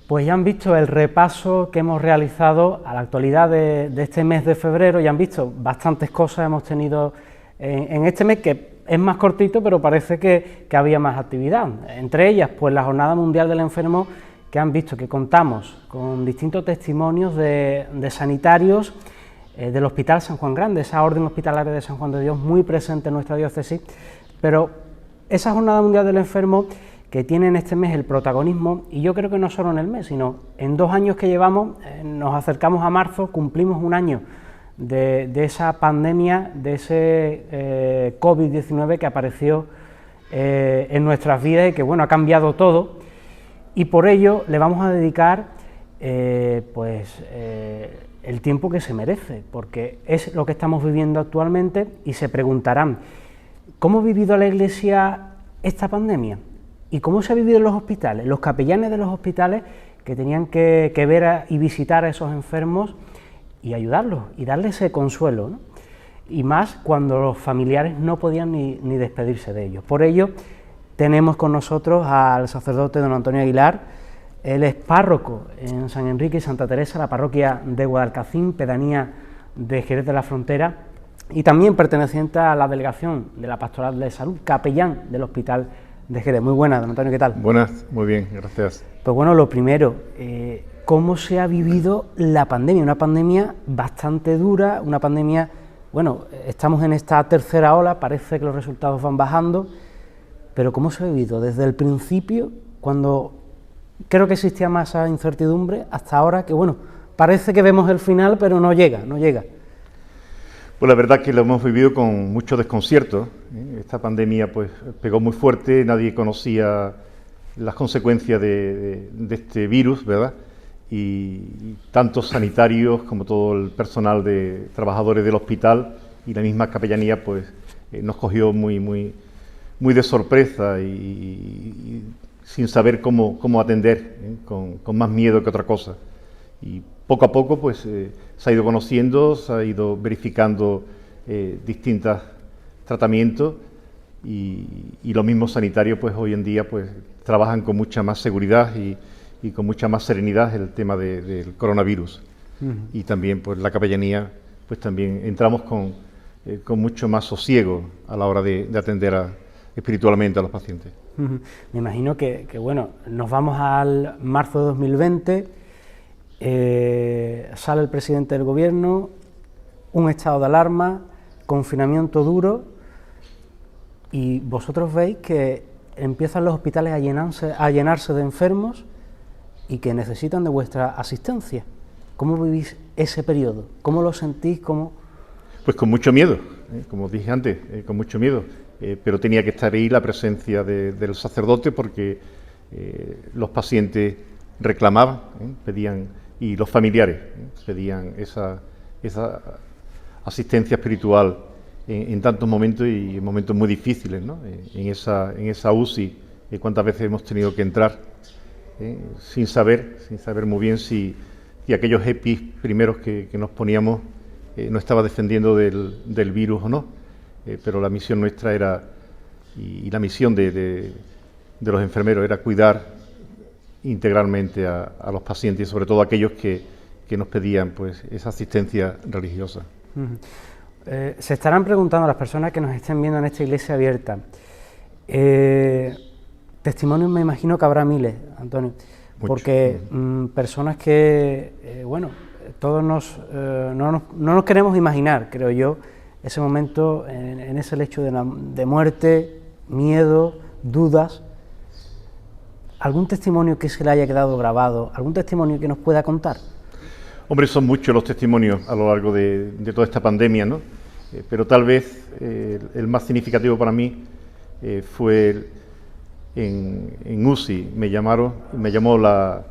Pues ya han visto el repaso que hemos realizado a la actualidad de este mes de febrero, ya han visto bastantes cosas hemos tenido en este mes, que es más cortito, pero parece que había más actividad. Entre ellas, pues la Jornada Mundial del Enfermo, que han visto que contamos con distintos testimonios de sanitarios del Hospital San Juan Grande, esa orden hospitalaria de San Juan de Dios muy presente en nuestra diócesis, pero esa Jornada Mundial del Enfermo que tiene en este mes el protagonismo, y yo creo que no solo en el mes, sino en 2 años que llevamos, nos acercamos a marzo, cumplimos 1 año de esa pandemia, de ese COVID-19 que apareció en nuestras vidas y que, bueno, ha cambiado todo, y por ello le vamos a dedicar el tiempo que se merece, porque es lo que estamos viviendo actualmente, y se preguntarán, ¿cómo ha vivido la Iglesia esta pandemia? ¿Y cómo se ha vivido en los hospitales? Los capellanes de los hospitales que tenían que ver y visitar a esos enfermos y ayudarlos y darles ese consuelo, ¿no? Y más cuando los familiares no podían ni despedirse de ellos. Por ello, tenemos con nosotros al sacerdote don Antonio Aguilar. Él es párroco en San Enrique y Santa Teresa, la parroquia de Guadalcacín, pedanía de Jerez de la Frontera, y también perteneciente a la delegación de la Pastoral de Salud, capellán del Hospital de Jerez. Muy buenas, don Antonio, ¿qué tal? Buenas, muy bien, gracias. Pues bueno, lo primero, ¿cómo se ha vivido la pandemia? Una pandemia bastante dura, una pandemia, bueno, estamos en esta tercera ola, parece que los resultados van bajando, pero ¿cómo se ha vivido desde el principio, cuando creo que existía más esa incertidumbre, hasta ahora que, bueno, parece que vemos el final, pero no llega? Pues la verdad que lo hemos vivido con mucho desconcierto. Esta pandemia pues pegó muy fuerte, nadie conocía las consecuencias de este virus, ¿verdad? Y tantos sanitarios como todo el personal de trabajadores del hospital y la misma capellanía pues nos cogió muy de sorpresa y sin saber cómo atender, con más miedo que otra cosa. Y poco a poco pues se ha ido conociendo, se ha ido verificando distintos tratamientos y los mismos sanitarios pues hoy en día pues trabajan con mucha más seguridad y con mucha más serenidad el tema del coronavirus. Y también pues la capellanía pues también entramos con mucho más sosiego a la hora de atender espiritualmente a los pacientes. Me imagino que bueno, nos vamos al marzo de 2020, sale el presidente del gobierno, un estado de alarma, confinamiento duro, y vosotros veis que empiezan los hospitales a llenarse de enfermos y que necesitan de vuestra asistencia. ¿Cómo vivís ese periodo? ¿Cómo lo sentís? Pues con mucho miedo, como dije antes, con mucho miedo, pero tenía que estar ahí la presencia del sacerdote porque los pacientes reclamaban, pedían, y los familiares pedían esa asistencia espiritual en tantos momentos y en momentos muy difíciles, ¿no? En esa UCI, cuántas veces hemos tenido que entrar sin saber muy bien si aquellos EPIs primeros que nos poníamos no estaba defendiendo del virus o no, pero la misión nuestra era, y la misión de los enfermeros era cuidar integralmente a los pacientes y sobre todo a aquellos que nos pedían pues esa asistencia religiosa. Se estarán preguntando las personas que nos estén viendo en esta iglesia abierta, testimonios me imagino que habrá miles, Antonio, porque personas que, bueno, todos no nos queremos imaginar, creo yo, ese momento en ese lecho de muerte, miedo, dudas. ¿Algún testimonio que se le haya quedado grabado? ¿Algún testimonio que nos pueda contar? Hombre, son muchos los testimonios a lo largo de toda esta pandemia, ¿no? Pero tal vez el más significativo para mí fue en UCI. Me llamó la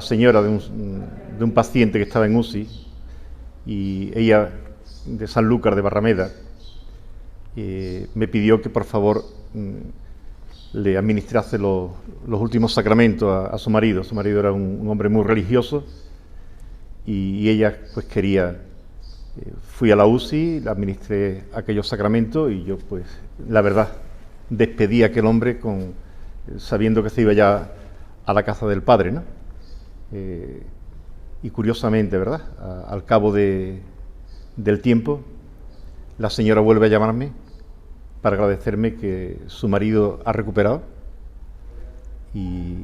señora de un paciente que estaba en UCI, y ella, de Sanlúcar de Barrameda, me pidió que por favor le administrase los últimos sacramentos a su marido. Su marido era un hombre muy religioso y ella pues quería, fui a la UCI, le administré aquellos sacramentos y yo pues la verdad despedí a aquel hombre sabiendo que se iba ya a la casa del Padre, ¿no? y curiosamente, ¿verdad?, al cabo del tiempo, la señora vuelve a llamarme para agradecerme que su marido ha recuperado y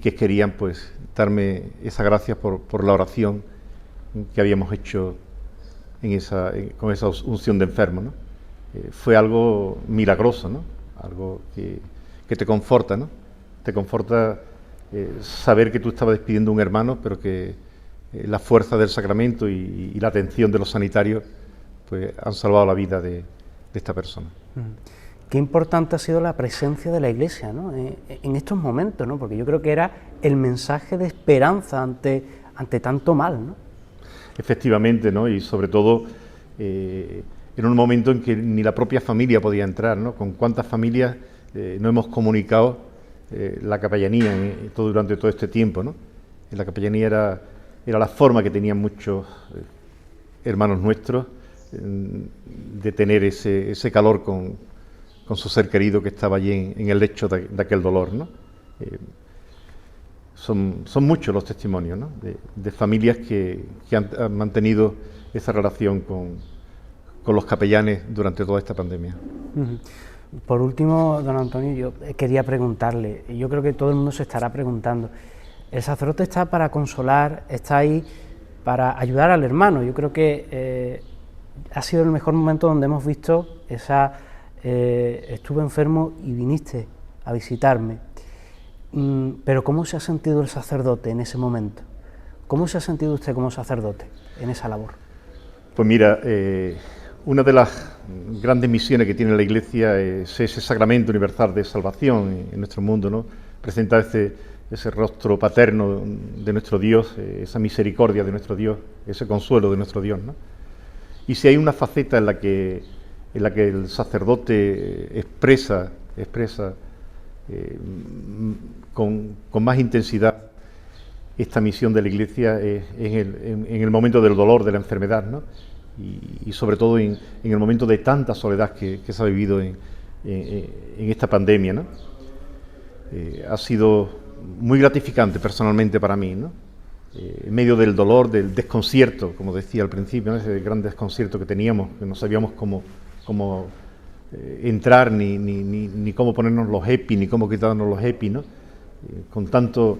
que querían pues darme esa gracia por la oración que habíamos hecho con esa unción de enfermo, ¿no? Fue algo milagroso, ¿no? Algo que te conforta, ¿no? Te conforta saber que tú estabas despidiendo a un hermano, pero que la fuerza del sacramento y la atención de los sanitarios pues han salvado la vida de esta persona. Qué importante ha sido la presencia de la Iglesia, ¿no?, en estos momentos, ¿no?, porque yo creo que era el mensaje de esperanza ante tanto mal, ¿no? Efectivamente, ¿no? Y sobre todo en un momento en que ni la propia familia podía entrar, ¿no? Con cuántas familias no hemos comunicado la capellanía durante todo este tiempo, ¿no? La capellanía era la forma que tenían muchos hermanos nuestros de tener ese calor con su ser querido que estaba allí en el lecho de aquel dolor, ¿no? Son muchos los testimonios, ¿no?, de familias que han mantenido esa relación con los capellanes durante toda esta pandemia. Por último, don Antonio, yo quería preguntarle, yo creo que todo el mundo se estará preguntando, el sacerdote está para consolar, está ahí para ayudar al hermano. Yo creo que ha sido el mejor momento donde hemos visto estuve enfermo y viniste a visitarme. Pero ¿cómo se ha sentido el sacerdote en ese momento? ¿Cómo se ha sentido usted como sacerdote en esa labor? Pues mira, una de las grandes misiones que tiene la Iglesia es ese sacramento universal de salvación en nuestro mundo, ¿no? Presentar ese rostro paterno de nuestro Dios, esa misericordia de nuestro Dios, ese consuelo de nuestro Dios, ¿no? Y si hay una faceta en la que el sacerdote expresa con más intensidad esta misión de la Iglesia en el momento del dolor, de la enfermedad, ¿no? Y sobre todo en el momento de tanta soledad que se ha vivido en esta pandemia, ¿no? Ha sido muy gratificante personalmente para mí, ¿no? En medio del dolor, del desconcierto, como decía al principio, ¿no?, ese gran desconcierto que teníamos, que no sabíamos cómo entrar, ni cómo ponernos los EPI, ni cómo quitarnos los EPI, ¿no? Con tanto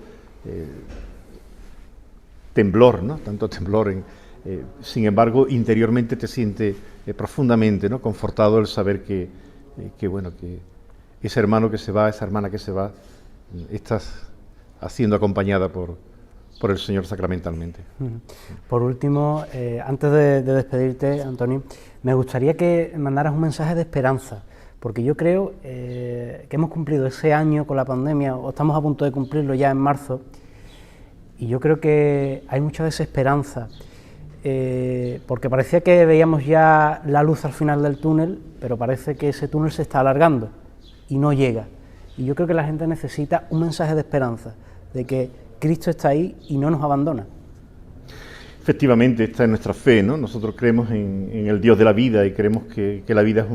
temblor, ¿no? Tanto temblor. Sin embargo, interiormente te sientes profundamente, ¿no?, confortado el saber que ese hermano que se va, esa hermana que se va, estás siendo acompañada por el Señor sacramentalmente. Por último, antes de despedirte, Antonio, me gustaría que mandaras un mensaje de esperanza, porque yo creo que hemos cumplido ese año con la pandemia, o estamos a punto de cumplirlo ya en marzo, y yo creo que hay mucha desesperanza, porque parecía que veíamos ya la luz al final del túnel, pero parece que ese túnel se está alargando y no llega. Y yo creo que la gente necesita un mensaje de esperanza, de que Cristo está ahí y no nos abandona. Efectivamente, esta es nuestra fe, ¿no? Nosotros creemos en el Dios de la vida y creemos que la vida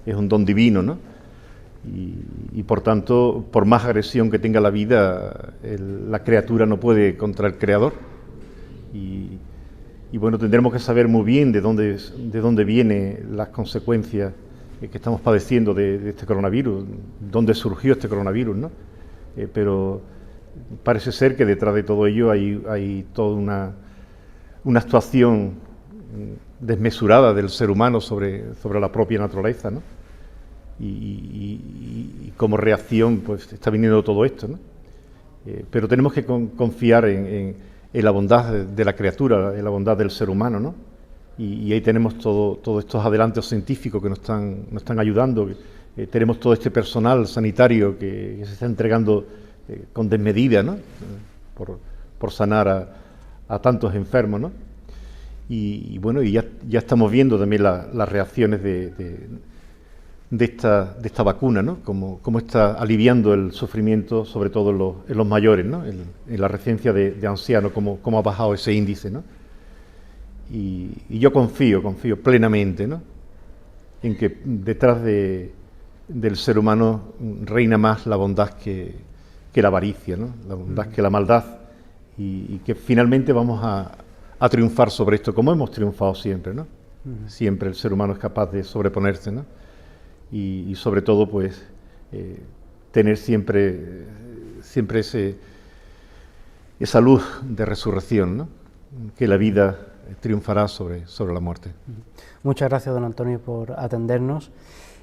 es un don divino, ¿no? Y por tanto, por más agresión que tenga la vida, la criatura no puede contra el Creador. Y bueno, tendremos que saber muy bien de dónde vienen las consecuencias que estamos padeciendo de este coronavirus, dónde surgió este coronavirus, ¿no? Pero parece ser que detrás de todo ello hay toda una actuación desmesurada del ser humano sobre la propia naturaleza, ¿no? Y como reacción pues está viniendo todo esto, ¿no? Pero tenemos que confiar en la bondad de la criatura, en la bondad del ser humano, ¿no? Y ahí tenemos todos estos adelantos científicos que nos están ayudando. Tenemos todo este personal sanitario que se está entregando con desmedida, ¿no? Por sanar a tantos enfermos, ¿no? Y bueno, ya estamos viendo también las reacciones de esta vacuna, ¿no? Cómo está aliviando el sufrimiento, sobre todo en los mayores, ¿no? En la residencia de ancianos, cómo ha bajado ese índice, ¿no? Y yo confío plenamente, ¿no?, en que detrás del ser humano reina más la bondad que la avaricia, ¿no?, la bondad que la maldad, y que finalmente vamos a triunfar sobre esto, como hemos triunfado siempre, ¿no? Siempre el ser humano es capaz de sobreponerse, ¿no? Y sobre todo, pues, tener siempre esa luz de resurrección, ¿no? Que la vida triunfará sobre la muerte. Muchas gracias, don Antonio, por atendernos.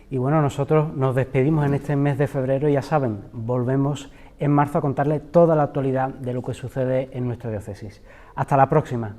Y bueno, nosotros nos despedimos en este mes de febrero y ya saben, volvemos en marzo a contarles toda la actualidad de lo que sucede en nuestra diócesis. Hasta la próxima.